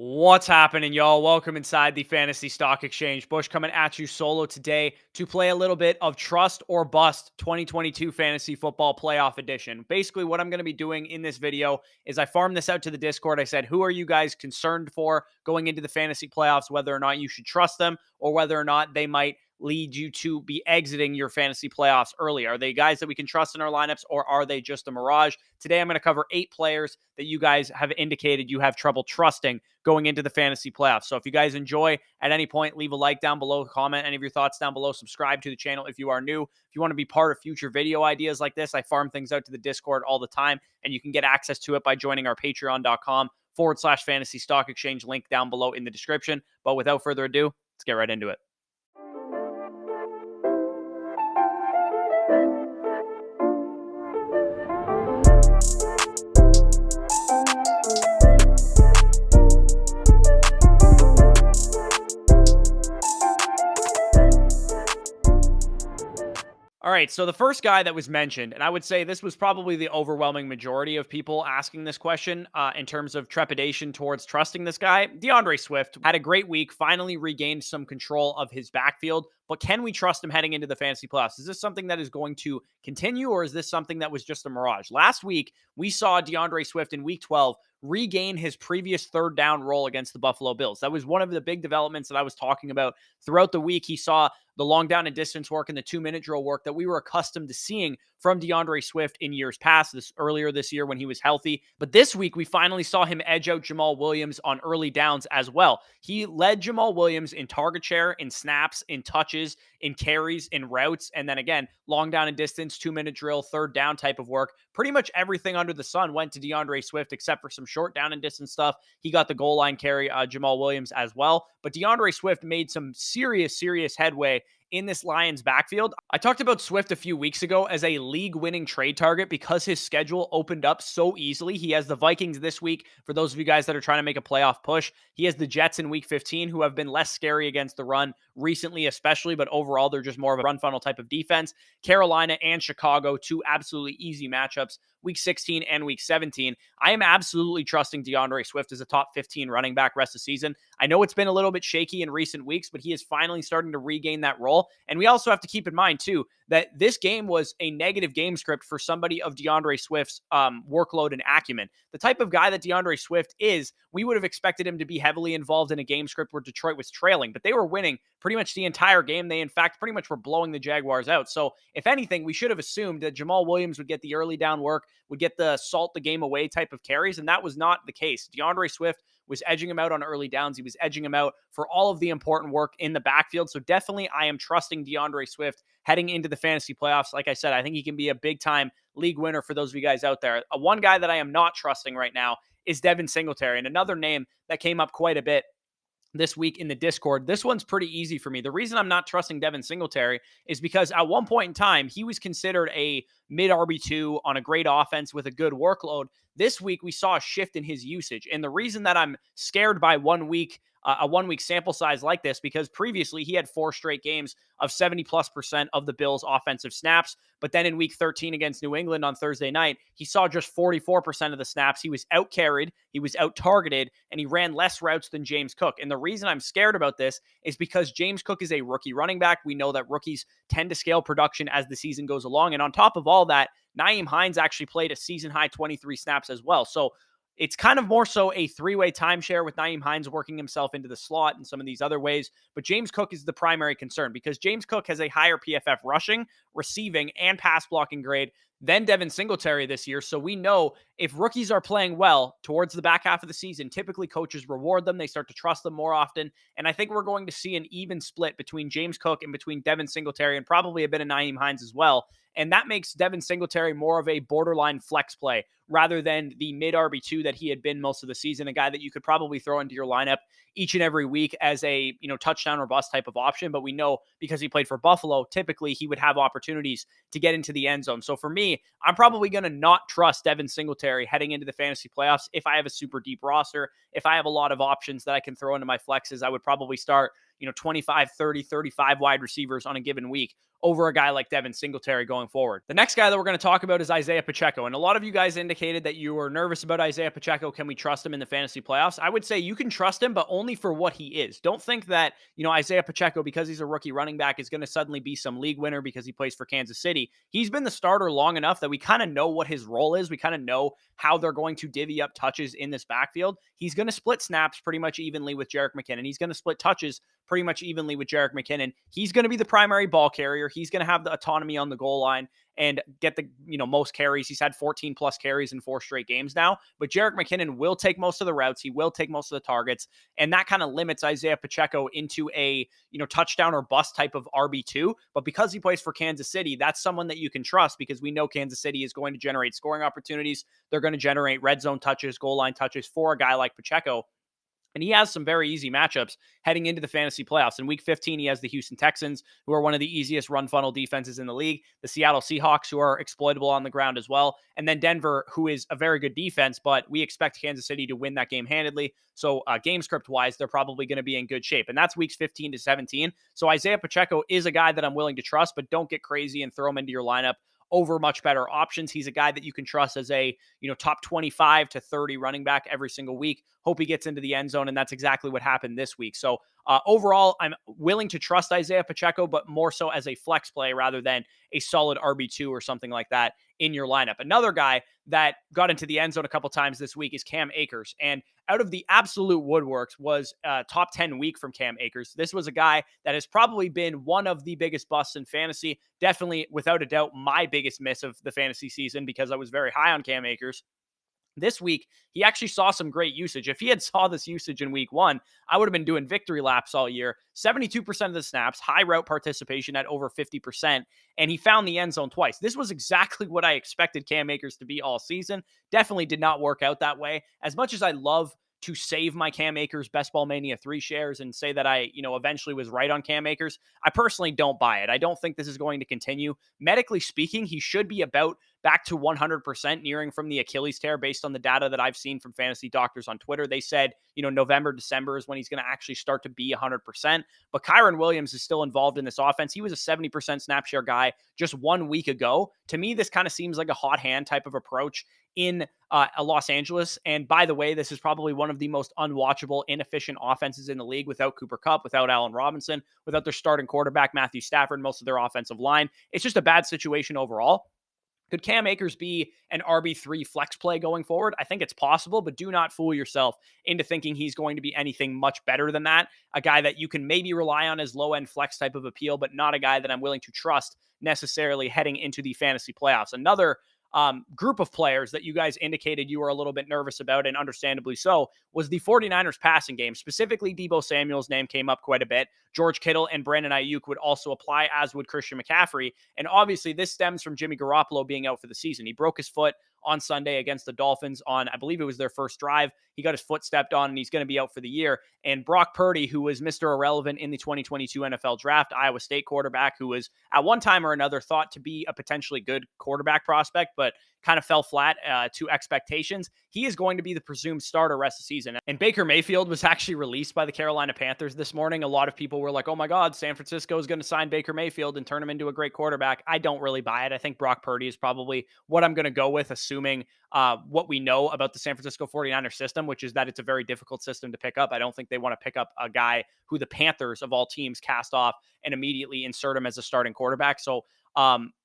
What's happening, y'all? Welcome inside the Fantasy Stock Exchange. Bush coming at you solo today to play a little bit of Trust or Bust 2022 Fantasy Football Playoff Edition. Basically, what I'm going to be doing in this video is I farmed this out to the Discord. I said, who are you guys concerned for going into the fantasy playoffs, whether or not you should trust them or whether or not they might lead you to be exiting your fantasy playoffs early? Are they guys that we can trust in our lineups, or are they just a mirage? Today, I'm going to cover 8 players that you guys have indicated you have trouble trusting going into the fantasy playoffs. So if you guys enjoy at any point, leave a like down below, comment any of your thoughts down below, subscribe to the channel if you are new. If you want to be part of future video ideas like this, I farm things out to the Discord all the time, and you can get access to it by joining our patreon.com/fantasy stock exchange, link down below in the description. But without further ado, let's get right into it. All right, so the first guy that was mentioned, and I would say this was probably the overwhelming majority of people asking this question in terms of trepidation towards trusting this guy. DeAndre Swift had a great week, finally regained some control of his backfield, but can we trust him heading into the fantasy playoffs? Is this something that is going to continue, or is this something that was just a mirage? Last week, we saw DeAndre Swift in week 12 regain his previous third down role against the Buffalo Bills. That was one of the big developments that I was talking about throughout the week. He saw the long down and distance work and the 2-minute drill work that we were accustomed to seeing from DeAndre Swift in years past, earlier this year when he was healthy. But this week, we finally saw him edge out Jamal Williams on early downs as well. He led Jamal Williams in target share, in snaps, in touches, in carries, in routes, and then again, long down and distance, 2-minute drill, third down type of work. Pretty much everything under the sun went to DeAndre Swift except for some short down and distance stuff. He got the goal line carry, Jamal Williams as well. But DeAndre Swift made some serious headway in this Lions backfield. I talked about Swift a few weeks ago as a league-winning trade target because his schedule opened up so easily. He has the Vikings this week, for those of you guys that are trying to make a playoff push. He has the Jets in week 15, who have been less scary against the run recently especially, but overall they're just more of a run funnel type of defense. Carolina and Chicago, 2 absolutely easy matchups, week 16 and week 17. I am absolutely trusting DeAndre Swift as a top 15 running back rest of the season. I know it's been a little bit shaky in recent weeks, but he is finally starting to regain that role. And we also have to keep in mind, too, that this game was a negative game script for somebody of DeAndre Swift's workload and acumen. The type of guy that DeAndre Swift is, we would have expected him to be heavily involved in a game script where Detroit was trailing, but they were winning pretty much the entire game. They, in fact, pretty much were blowing the Jaguars out. So, if anything, we should have assumed that Jamal Williams would get the early down work, would get the salt the game away type of carries, and that was not the case. DeAndre Swift was edging him out on early downs. He was edging him out for all of the important work in the backfield. So definitely I am trusting DeAndre Swift heading into the fantasy playoffs. Like I said, I think he can be a big-time league winner for those of you guys out there. One guy that I am not trusting right now is Devin Singletary, and another name that came up quite a bit this week in the Discord. This one's pretty easy for me. The reason I'm not trusting Devin Singletary is because at one point in time, he was considered a mid RB2 on a great offense with a good workload. This week, we saw a shift in his usage. And the reason that I'm scared by a 1-week sample size like this, because previously he had 4 straight games of 70+% of the Bills' offensive snaps. But then in week 13 against New England on Thursday night, he saw just 44% of the snaps. He was out-carried, he was out-targeted, and he ran less routes than James Cook. And the reason I'm scared about this is because James Cook is a rookie running back. We know that rookies tend to scale production as the season goes along. And on top of all that, Nyheim Hines actually played a season-high 23 snaps as well. So it's kind of more so a 3-way timeshare with Nyheim Hines working himself into the slot and some of these other ways. But James Cook is the primary concern because James Cook has a higher PFF rushing, receiving, and pass blocking grade than Devin Singletary this year. So we know if rookies are playing well towards the back half of the season, typically coaches reward them. They start to trust them more often. And I think we're going to see an even split between James Cook and between Devin Singletary and probably a bit of Nyheim Hines as well. And that makes Devin Singletary more of a borderline flex play rather than the mid RB2 that he had been most of the season, a guy that you could probably throw into your lineup each and every week as a, touchdown or bust type of option. But we know because he played for Buffalo, typically he would have opportunities to get into the end zone. So for me, I'm probably going to not trust Devin Singletary heading into the fantasy playoffs. If I have a super deep roster, if I have a lot of options that I can throw into my flexes, I would probably start 25, 30, 35 wide receivers on a given week over a guy like Devin Singletary going forward. The next guy that we're going to talk about is Isiah Pacheco. And a lot of you guys indicated that you were nervous about Isiah Pacheco. Can we trust him in the fantasy playoffs? I would say you can trust him, but only for what he is. Don't think that, Isiah Pacheco, because he's a rookie running back, is going to suddenly be some league winner because he plays for Kansas City. He's been the starter long enough that we kind of know what his role is. We kind of know how they're going to divvy up touches in this backfield. He's going to split snaps pretty much evenly with Jerick McKinnon. He's going to split touches pretty much evenly with Jerick McKinnon. He's going to be the primary ball carrier. He's going to have the autonomy on the goal line and get the most carries. He's had 14 plus carries in 4 straight games now, but Jerick McKinnon will take most of the routes. He will take most of the targets, and that kind of limits Isiah Pacheco into a touchdown or bust type of RB2. But because he plays for Kansas City, that's someone that you can trust, because we know Kansas City is going to generate scoring opportunities. They're going to generate red zone touches, goal line touches for a guy like Pacheco. And he has some very easy matchups heading into the fantasy playoffs. In week 15, he has the Houston Texans, who are one of the easiest run funnel defenses in the league. The Seattle Seahawks, who are exploitable on the ground as well. And then Denver, who is a very good defense, but we expect Kansas City to win that game handedly. So game script wise, they're probably going to be in good shape. And that's weeks 15 to 17. So Isiah Pacheco is a guy that I'm willing to trust, but don't get crazy and throw him into your lineup over much better options. He's a guy that you can trust as a, top 25 to 30 running back every single week. Hope he gets into the end zone, and that's exactly what happened this week. So overall, I'm willing to trust Isiah Pacheco, but more so as a flex play rather than a solid RB2 or something like that in your lineup. Another guy that got into the end zone a couple times this week is Cam Akers. And out of the absolute woodworks was a top 10 week from Cam Akers. This was a guy that has probably been one of the biggest busts in fantasy. Definitely, without a doubt, my biggest miss of the fantasy season, because I was very high on Cam Akers. This week, he actually saw some great usage. If he had saw this usage in week 1, I would have been doing victory laps all year. 72% of the snaps, high route participation at over 50%, and he found the end zone twice. This was exactly what I expected Cam Akers to be all season. Definitely did not work out that way. As much as I love to save my Cam Akers Best Ball Mania 3 shares and say that I, eventually was right on Cam Akers, I personally don't buy it. I don't think this is going to continue. Medically speaking, he should be about back to 100%, nearing from the Achilles tear based on the data that I've seen from fantasy doctors on Twitter. They said, November, December is when he's going to actually start to be 100%. But Kyron Williams is still involved in this offense. He was a 70% snap share guy just 1 week ago. To me, this kind of seems like a hot hand type of approach in Los Angeles. And by the way, this is probably one of the most unwatchable, inefficient offenses in the league without Cooper Kupp, without Allen Robinson, without their starting quarterback, Matthew Stafford, most of their offensive line. It's just a bad situation overall. Could Cam Akers be an RB3 flex play going forward? I think it's possible, but do not fool yourself into thinking he's going to be anything much better than that. A guy that you can maybe rely on as low-end flex type of appeal, but not a guy that I'm willing to trust necessarily heading into the fantasy playoffs. Another group of players that you guys indicated you were a little bit nervous about, and understandably so, was the 49ers passing game. Specifically, Deebo Samuel's name came up quite a bit. George Kittle and Brandon Ayuk would also apply, as would Christian McCaffrey. And obviously, this stems from Jimmy Garoppolo being out for the season. He broke his foot on Sunday against the Dolphins on, I believe it was their first drive. He got his foot stepped on, and he's going to be out for the year. And Brock Purdy, who was Mr. Irrelevant in the 2022 NFL Draft, Iowa State quarterback, who was at one time or another thought to be a potentially good quarterback prospect, but kind of fell flat to expectations. He is going to be the presumed starter rest of the season. And Baker Mayfield was actually released by the Carolina Panthers this morning. A lot of people were like, oh my God, San Francisco is going to sign Baker Mayfield and turn him into a great quarterback. I don't really buy it. I think Brock Purdy is probably what I'm going to go with, assuming what we know about the San Francisco 49ers system, which is that it's a very difficult system to pick up. I don't think they want to pick up a guy who the Panthers of all teams cast off and immediately insert him as a starting quarterback. So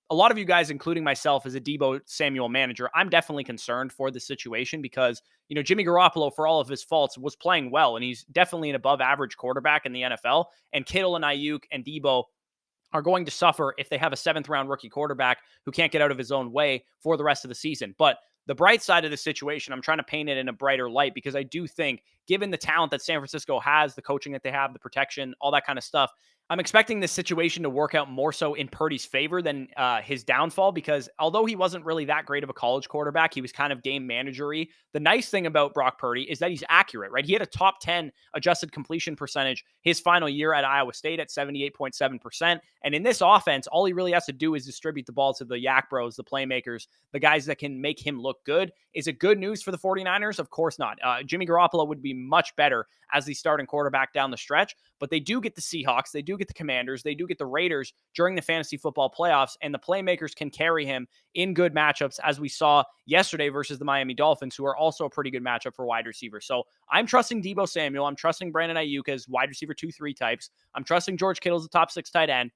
a lot of you guys, including myself as a Deebo Samuel manager, I'm definitely concerned for the situation because, Jimmy Garoppolo, for all of his faults, was playing well, and he's definitely an above average quarterback in the NFL. And Kittle and Ayuk and Deebo are going to suffer if they have a 7th round rookie quarterback who can't get out of his own way for the rest of the season. But the bright side of the situation, I'm trying to paint it in a brighter light, because I do think, given the talent that San Francisco has, the coaching that they have, the protection, all that kind of stuff, I'm expecting this situation to work out more so in Purdy's favor than his downfall, because although he wasn't really that great of a college quarterback, he was kind of game managery. The nice thing about Brock Purdy is that he's accurate, right? He had a top 10 adjusted completion percentage his final year at Iowa State at 78.7%. And in this offense, all he really has to do is distribute the ball to the yak bros, the playmakers, the guys that can make him look good. Is it good news for the 49ers? Of course not. Jimmy Garoppolo would be much better as the starting quarterback down the stretch, but they do get the Seahawks, they do get the Commanders, they do get the Raiders during the fantasy football playoffs, and the playmakers can carry him in good matchups, as we saw yesterday versus the Miami Dolphins, who are also a pretty good matchup for wide receivers. So I'm trusting Deebo Samuel. I'm trusting Brandon Ayuk as wide receiver 2-3 types. I'm trusting George Kittle as the top 6 tight end.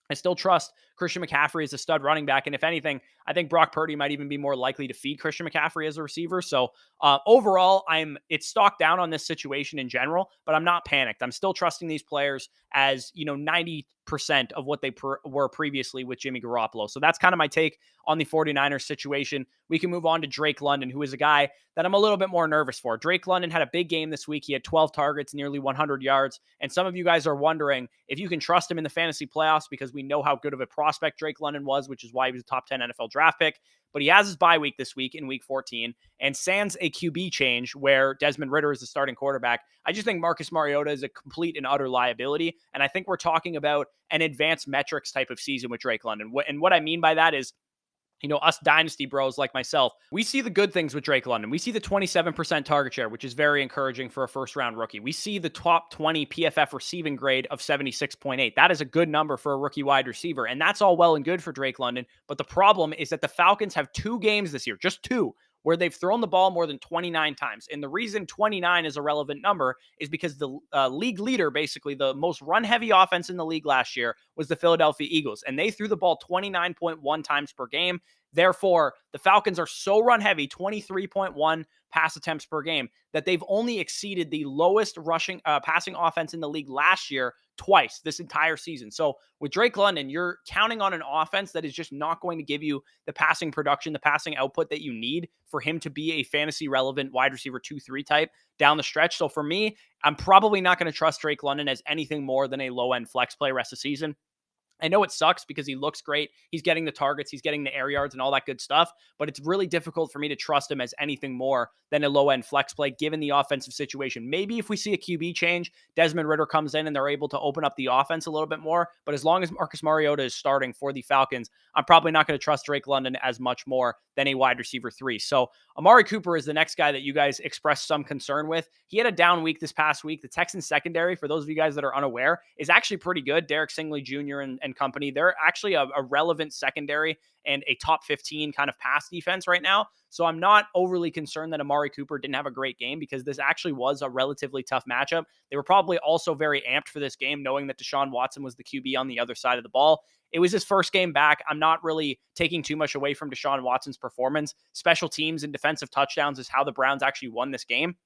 I still trust Christian McCaffrey as a stud running back. And if anything, I think Brock Purdy might even be more likely to feed Christian McCaffrey as a receiver. So overall, it's stocked down on this situation in general, but I'm not panicked. I'm still trusting these players as, 90% of what they were previously with Jimmy Garoppolo. So that's kind of my take on the 49ers situation. We can move on to Drake London, who is a guy that I'm a little bit more nervous for. Drake London had a big game this week. He had 12 targets, nearly 100 yards. And some of you guys are wondering if you can trust him in the fantasy playoffs, because we know how good of a prospect Drake London was, which is why he was a top 10 NFL draft pick. But he has his bye week this week in week 14, and sans a QB change where Desmond Ridder is the starting quarterback, I just think Marcus Mariota is a complete and utter liability. And I think we're talking about an advanced metrics type of season with Drake London. And what I mean by that is, us dynasty bros like myself, we see the good things with Drake London. We see the 27% target share, which is very encouraging for a first round rookie. We see the top 20 PFF receiving grade of 76.8. That is a good number for a rookie wide receiver. And that's all well and good for Drake London. But the problem is that the Falcons have 2 games this year, just 2, where they've thrown the ball more than 29 times. And the reason 29 is a relevant number is because the league leader, basically the most run-heavy offense in the league last year, was the Philadelphia Eagles. And they threw the ball 29.1 times per game. Therefore, the Falcons are so run-heavy, 23.1 pass attempts per game, that they've only exceeded the lowest passing offense in the league last year twice this entire season. So with Drake London, you're counting on an offense that is just not going to give you the passing production, the passing output that you need for him to be a fantasy relevant wide receiver 2-3 type down the stretch. So for me, I'm probably not going to trust Drake London as anything more than a low-end flex play rest of the season. I know it sucks because he looks great. He's getting the targets, he's getting the air yards and all that good stuff, but it's really difficult for me to trust him as anything more than a low-end flex play given the offensive situation. Maybe if we see a QB change, Desmond Ridder comes in and they're able to open up the offense a little bit more, but as long as Marcus Mariota is starting for the Falcons, I'm probably not going to trust Drake London as much more than a wide receiver 3. So Amari Cooper is the next guy that you guys expressed some concern with. He had a down week this past week. The Texans secondary, for those of you guys that are unaware, is actually pretty good. Derek Stingley Jr. and company, they're actually a relevant secondary and a top 15 kind of pass defense right now. So I'm not overly concerned that Amari Cooper didn't have a great game, because this actually was a relatively tough matchup. They were probably also very amped for this game, knowing that Deshaun Watson was the QB on the other side of the ball. It was his first game back. I'm not really taking too much away from Deshaun Watson's performance. Special teams and defensive touchdowns is how the Browns actually won this game.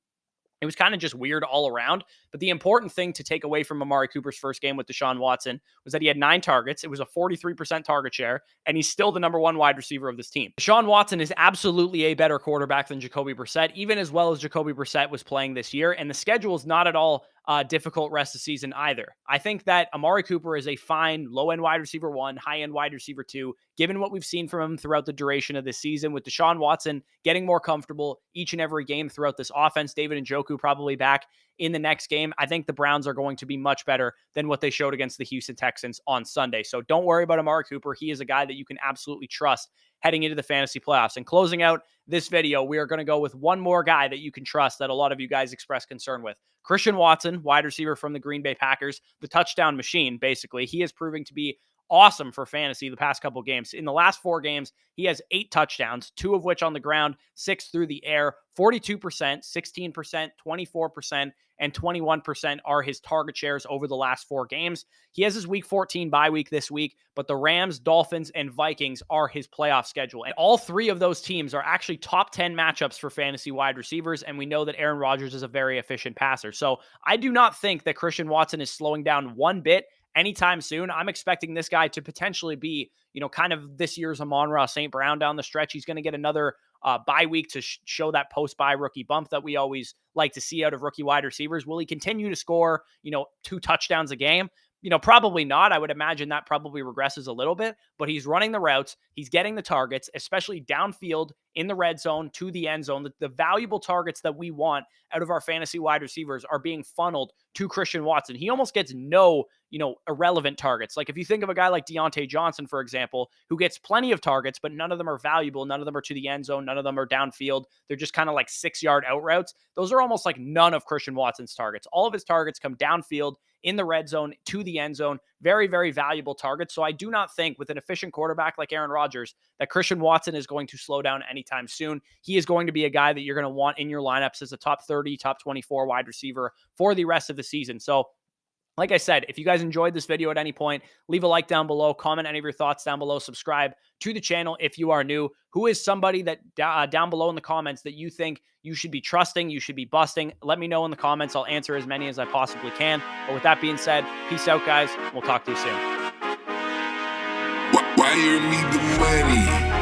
It was kind of just weird all around. But the important thing to take away from Amari Cooper's first game with Deshaun Watson was that he had 9 targets. It was a 43% target share, and he's still the number 1 wide receiver of this team. Deshaun Watson is absolutely a better quarterback than Jacoby Brissett, even as well as Jacoby Brissett was playing this year. And the schedule is not at all difficult rest of the season either. I think that Amari Cooper is a fine low-end wide receiver 1, high-end wide receiver 2, given what we've seen from him throughout the duration of this season, with Deshaun Watson getting more comfortable each and every game throughout this offense. David Njoku probably back in the next game. I think the Browns are going to be much better than what they showed against the Houston Texans on Sunday. So don't worry about Amari Cooper. He is a guy that you can absolutely trust heading into the fantasy playoffs. And closing out this video, we are going to go with one more guy that you can trust that a lot of you guys express concern with. Christian Watson, wide receiver from the Green Bay Packers, the touchdown machine, basically. He is proving to be awesome for fantasy the past couple games. In the last 4 games, he has 8 touchdowns, 2 of which on the ground, 6 through the air. 42%, 16%, 24%, and 21% are his target shares over the last 4 games. He has his week 14 bye week this week, but the Rams, Dolphins, and Vikings are his playoff schedule. And all 3 of those teams are actually top 10 matchups for fantasy wide receivers, and we know that Aaron Rodgers is a very efficient passer. So I do not think that Christian Watson is slowing down one bit anytime soon. I'm expecting this guy to potentially be, kind of this year's Amon-Ra St. Brown down the stretch. He's going to get another bye week to show that post-bye rookie bump that we always like to see out of rookie wide receivers. Will he continue to score, 2 touchdowns a game? Probably not. I would imagine that probably regresses a little bit, but he's running the routes. He's getting the targets, especially downfield in the red zone to the end zone. The valuable targets that we want out of our fantasy wide receivers are being funneled to Christian Watson. He almost gets no, irrelevant targets. Like if you think of a guy like Deontay Johnson, for example, who gets plenty of targets, but none of them are valuable. None of them are to the end zone. None of them are downfield. They're just kind of like 6-yard out routes. Those are almost like none of Christian Watson's targets. All of his targets come downfield in the red zone to the end zone. Very, very valuable targets. So I do not think with an efficient quarterback like Aaron Rodgers that Christian Watson is going to slow down anytime soon. He is going to be a guy that you're going to want in your lineups as a top 30, top 24 wide receiver for the rest of the season. So like I said, if you guys enjoyed this video at any point, leave a like down below, comment any of your thoughts down below, subscribe to the channel if you are new. Who is somebody that down below in the comments that you think you should be trusting, you should be busting? Let me know in the comments. I'll answer as many as I possibly can. But with that being said, peace out, guys. We'll talk to you soon. Wire me the money.